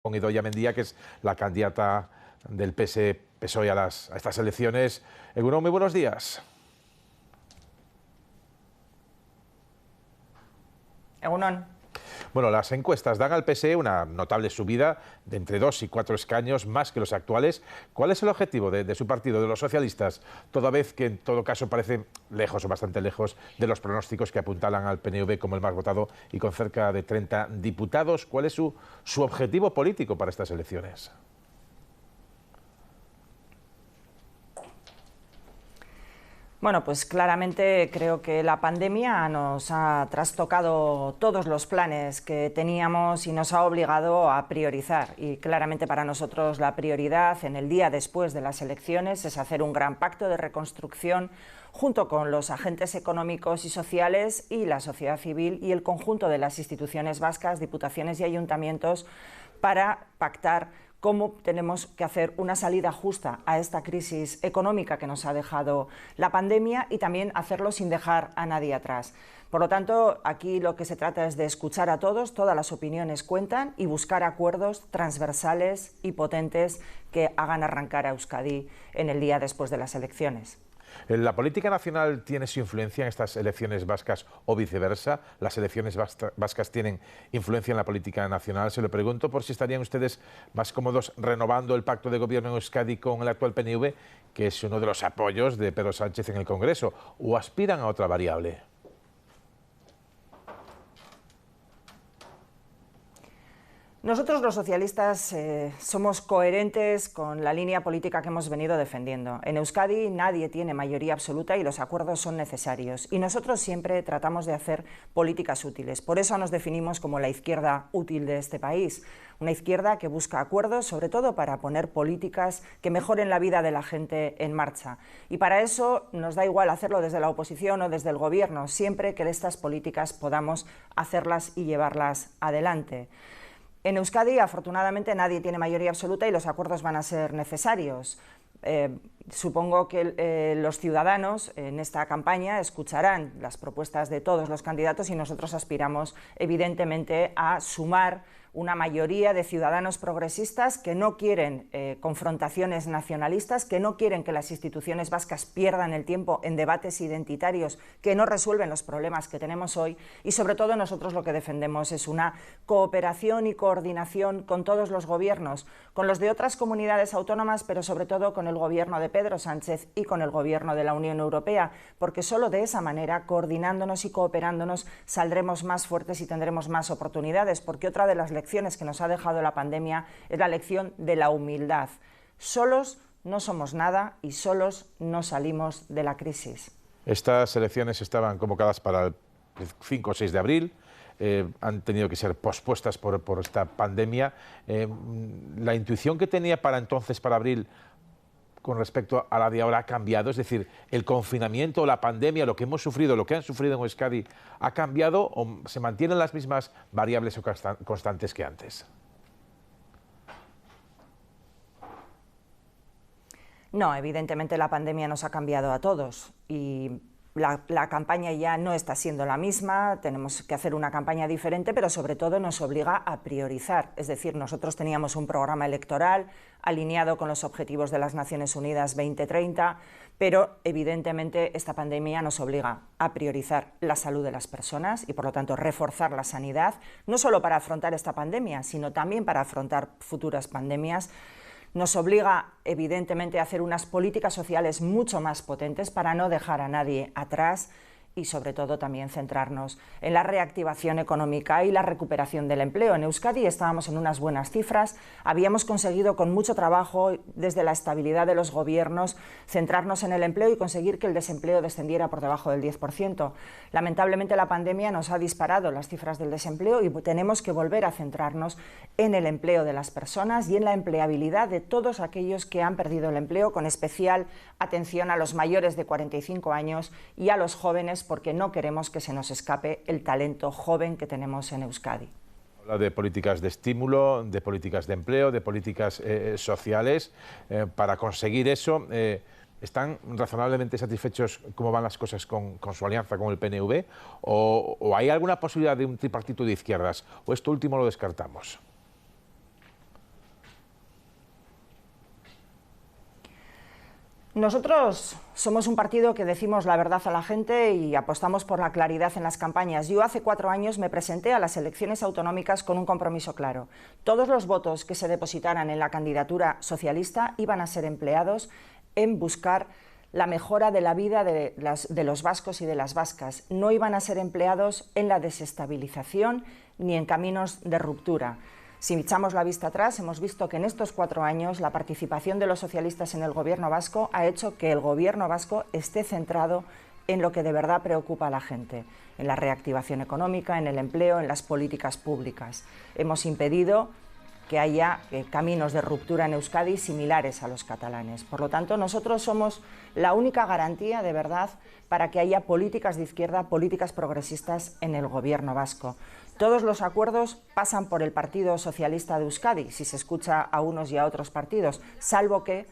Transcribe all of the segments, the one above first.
con Idoia Mendia, que es la candidata del PSOE a estas elecciones. Egunon, muy buenos días. Egunon. Bueno, las encuestas dan al PSE una notable subida de entre 2 y 4 escaños, más que los actuales. ¿Cuál es el objetivo de su partido, de los socialistas, toda vez que en todo caso parece lejos o bastante lejos de los pronósticos que apuntalan al PNV como el más votado y con cerca de 30 diputados? ¿Cuál es su objetivo político para estas elecciones? Bueno, pues claramente creo que la pandemia nos ha trastocado todos los planes que teníamos y nos ha obligado a priorizar. Y claramente para nosotros la prioridad en el día después de las elecciones es hacer un gran pacto de reconstrucción junto con los agentes económicos y sociales y la sociedad civil y el conjunto de las instituciones vascas, diputaciones y ayuntamientos para pactar cómo tenemos que hacer una salida justa a esta crisis económica que nos ha dejado la pandemia y también hacerlo sin dejar a nadie atrás. Por lo tanto, aquí lo que se trata es de escuchar a todos, todas las opiniones cuentan y buscar acuerdos transversales y potentes que hagan arrancar a Euskadi en el día después de las elecciones. ¿La política nacional tiene su influencia en estas elecciones vascas o viceversa? ¿Las elecciones vascas tienen influencia en la política nacional? Se lo pregunto por si estarían ustedes más cómodos renovando el pacto de gobierno en Euskadi con el actual PNV, que es uno de los apoyos de Pedro Sánchez en el Congreso, o aspiran a otra variable. Nosotros los socialistas somos coherentes con la línea política que hemos venido defendiendo. En Euskadi nadie tiene mayoría absoluta y los acuerdos son necesarios. Y nosotros siempre tratamos de hacer políticas útiles. Por eso nos definimos como la izquierda útil de este país. Una izquierda que busca acuerdos, sobre todo para poner políticas que mejoren la vida de la gente en marcha. Y para eso nos da igual hacerlo desde la oposición o desde el gobierno, siempre que estas políticas podamos hacerlas y llevarlas adelante. En Euskadi, afortunadamente, nadie tiene mayoría absoluta y los acuerdos van a ser necesarios. Supongo que los ciudadanos en esta campaña escucharán las propuestas de todos los candidatos y nosotros aspiramos, evidentemente, a sumar una mayoría de ciudadanos progresistas que no quieren confrontaciones nacionalistas, que no quieren que las instituciones vascas pierdan el tiempo en debates identitarios que no resuelven los problemas que tenemos hoy y sobre todo nosotros lo que defendemos es una cooperación y coordinación con todos los gobiernos, con los de otras comunidades autónomas, pero sobre todo con el gobierno de Pedro Sánchez y con el gobierno de la Unión Europea, porque solo de esa manera, coordinándonos y cooperándonos, saldremos más fuertes y tendremos más oportunidades, porque otra de las lecciones que nos ha dejado la pandemia es la lección de la humildad. Solos no somos nada y solos no salimos de la crisis. Estas elecciones estaban convocadas para el 5 o 6 de abril. Han tenido que ser pospuestas por esta pandemia. La intuición que tenía para entonces, para abril, con respecto a la de ahora ha cambiado, es decir, el confinamiento, la pandemia, lo que hemos sufrido, lo que han sufrido en Euskadi, ¿ha cambiado o se mantienen las mismas variables o constantes que antes? No, evidentemente la pandemia nos ha cambiado a todos y la campaña ya no está siendo la misma, tenemos que hacer una campaña diferente, pero sobre todo nos obliga a priorizar. Es decir, nosotros teníamos un programa electoral alineado con los objetivos de las Naciones Unidas 2030, pero evidentemente esta pandemia nos obliga a priorizar la salud de las personas y por lo tanto reforzar la sanidad, no solo para afrontar esta pandemia, sino también para afrontar futuras pandemias. Nos obliga, evidentemente, a hacer unas políticas sociales mucho más potentes para no dejar a nadie atrás y, sobre todo, también centrarnos en la reactivación económica y la recuperación del empleo. En Euskadi estábamos en unas buenas cifras, habíamos conseguido con mucho trabajo, desde la estabilidad de los gobiernos, centrarnos en el empleo y conseguir que el desempleo descendiera por debajo del 10%. Lamentablemente la pandemia nos ha disparado las cifras del desempleo y tenemos que volver a centrarnos en el empleo de las personas y en la empleabilidad de todos aquellos que han perdido el empleo, con especial atención a los mayores de 45 años y a los jóvenes, porque no queremos que se nos escape el talento joven que tenemos en Euskadi. Habla de políticas de estímulo, de políticas de empleo, de políticas sociales. Para conseguir eso, ¿están razonablemente satisfechos cómo van las cosas con su alianza con el PNV? ¿O hay alguna posibilidad de un tripartito de izquierdas? ¿O esto último lo descartamos? Nosotros somos un partido que decimos la verdad a la gente y apostamos por la claridad en las campañas. Yo hace 4 años me presenté a las elecciones autonómicas con un compromiso claro. Todos los votos que se depositaran en la candidatura socialista iban a ser empleados en buscar la mejora de la vida de los vascos y de las vascas. No iban a ser empleados en la desestabilización ni en caminos de ruptura. Si echamos la vista atrás, hemos visto que en estos 4 años la participación de los socialistas en el gobierno vasco ha hecho que el gobierno vasco esté centrado en lo que de verdad preocupa a la gente, en la reactivación económica, en el empleo, en las políticas públicas. Hemos impedido que haya caminos de ruptura en Euskadi similares a los catalanes. Por lo tanto, nosotros somos la única garantía de verdad para que haya políticas de izquierda, políticas progresistas en el gobierno vasco. Todos los acuerdos pasan por el Partido Socialista de Euskadi, si se escucha a unos y a otros partidos, salvo que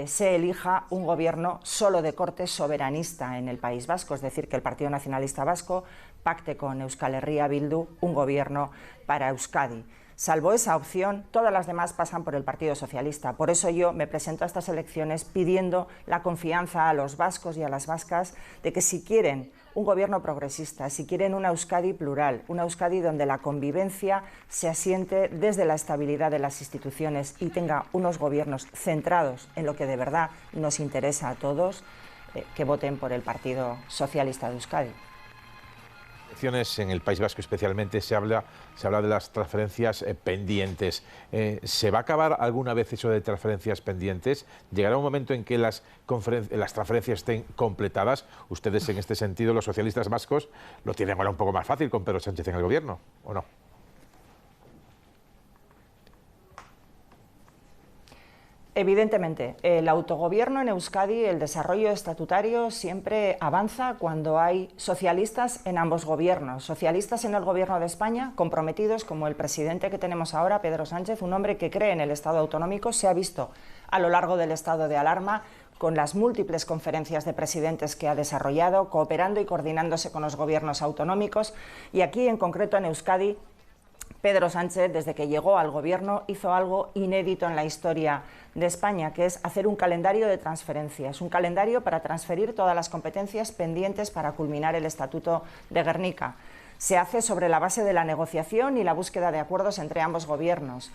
se elija un gobierno solo de corte soberanista en el País Vasco, es decir, que el Partido Nacionalista Vasco pacte con Euskal Herria Bildu un gobierno para Euskadi. Salvo esa opción, todas las demás pasan por el Partido Socialista. Por eso yo me presento a estas elecciones pidiendo la confianza a los vascos y a las vascas de que si quieren un gobierno progresista, si quieren una Euskadi plural, una Euskadi donde la convivencia se asiente desde la estabilidad de las instituciones y tenga unos gobiernos centrados en lo que de verdad nos interesa a todos, que voten por el Partido Socialista de Euskadi. En el País Vasco especialmente se habla de las transferencias pendientes. ¿Se va a acabar alguna vez eso de transferencias pendientes? ¿Llegará un momento en que las transferencias estén completadas? Ustedes, en este sentido, los socialistas vascos, lo tienen ahora un poco más fácil con Pedro Sánchez en el gobierno, ¿o no? Evidentemente, el autogobierno en Euskadi, el desarrollo estatutario siempre avanza cuando hay socialistas en ambos gobiernos. Socialistas en el gobierno de España, comprometidos como el presidente que tenemos ahora, Pedro Sánchez, un hombre que cree en el Estado autonómico, se ha visto a lo largo del estado de alarma con las múltiples conferencias de presidentes que ha desarrollado, cooperando y coordinándose con los gobiernos autonómicos. Y aquí, en concreto en Euskadi, Pedro Sánchez, desde que llegó al gobierno, hizo algo inédito en la historia de España, que es hacer un calendario de transferencias, un calendario para transferir todas las competencias pendientes para culminar el Estatuto de Gernika. Se hace sobre la base de la negociación y la búsqueda de acuerdos entre ambos gobiernos.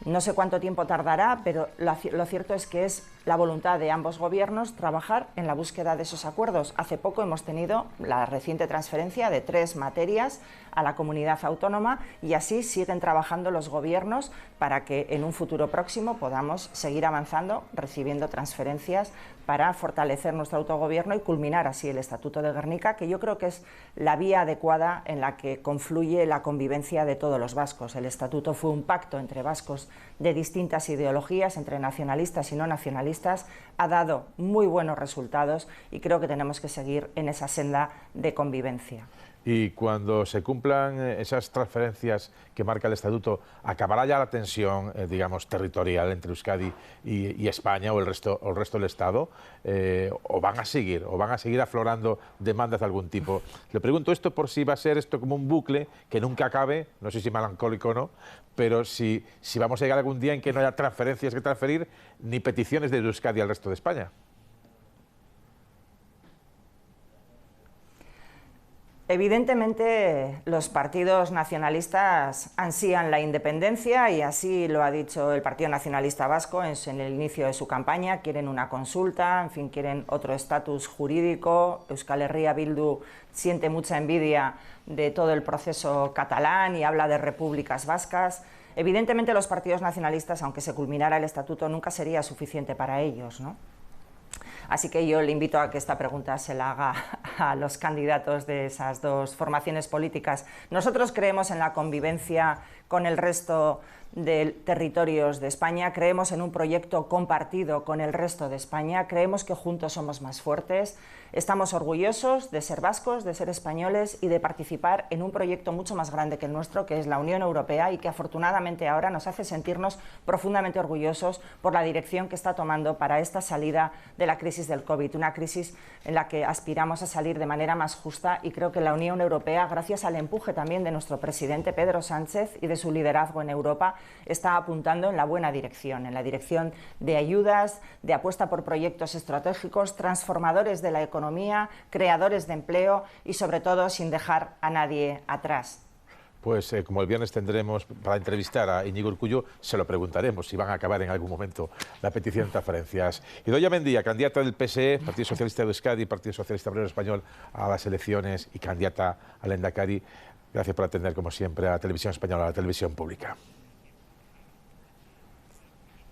No sé cuánto tiempo tardará, pero lo cierto es que es la voluntad de ambos gobiernos trabajar en la búsqueda de esos acuerdos. Hace poco hemos tenido la reciente transferencia de 3 materias a la comunidad autónoma y así siguen trabajando los gobiernos para que en un futuro próximo podamos seguir avanzando, recibiendo transferencias para fortalecer nuestro autogobierno y culminar así el Estatuto de Gernika, que yo creo que es la vía adecuada en la que confluye la convivencia de todos los vascos. El Estatuto fue un pacto entre vascos de distintas ideologías, entre nacionalistas y no nacionalistas, ha dado muy buenos resultados y creo que tenemos que seguir en esa senda de convivencia. Y cuando se cumplan esas transferencias que marca el Estatuto, ¿acabará ya la tensión, digamos, territorial entre Euskadi y España o el resto del Estado? ¿O van a seguir aflorando demandas de algún tipo? Le pregunto esto por si va a ser esto como un bucle que nunca acabe, no sé si melancólico o no, pero si vamos a llegar algún día en que no haya transferencias que transferir ni peticiones de Euskadi al resto de España. Evidentemente, los partidos nacionalistas ansían la independencia y así lo ha dicho el Partido Nacionalista Vasco en el inicio de su campaña. Quieren una consulta, en fin, quieren otro estatus jurídico. Euskal Herria Bildu siente mucha envidia de todo el proceso catalán y habla de repúblicas vascas. Evidentemente, los partidos nacionalistas, aunque se culminara el estatuto, nunca sería suficiente para ellos, ¿no? Así que yo le invito a que esta pregunta se la haga a los candidatos de esas dos formaciones políticas. Nosotros creemos en la convivencia con el resto de territorios de España, creemos en un proyecto compartido con el resto de España, creemos que juntos somos más fuertes, estamos orgullosos de ser vascos, de ser españoles y de participar en un proyecto mucho más grande que el nuestro, que es la Unión Europea y que afortunadamente ahora nos hace sentirnos profundamente orgullosos por la dirección que está tomando para esta salida de la crisis del COVID, una crisis en la que aspiramos a salir salir de manera más justa y creo que la Unión Europea, gracias al empuje también de nuestro presidente Pedro Sánchez y de su liderazgo en Europa, está apuntando en la buena dirección, en la dirección de ayudas, de apuesta por proyectos estratégicos, transformadores de la economía, creadores de empleo y sobre todo sin dejar a nadie atrás. Pues como el viernes tendremos para entrevistar a Íñigo Urkullu, se lo preguntaremos si van a acabar en algún momento la petición de transferencias. Idoia Mendia, candidata del PSE, Partido Socialista de Euskadi, Partido Socialista Obrero Español a las elecciones y candidata al Lehendakari. Gracias por atender, como siempre, a Televisión Española, a la televisión pública.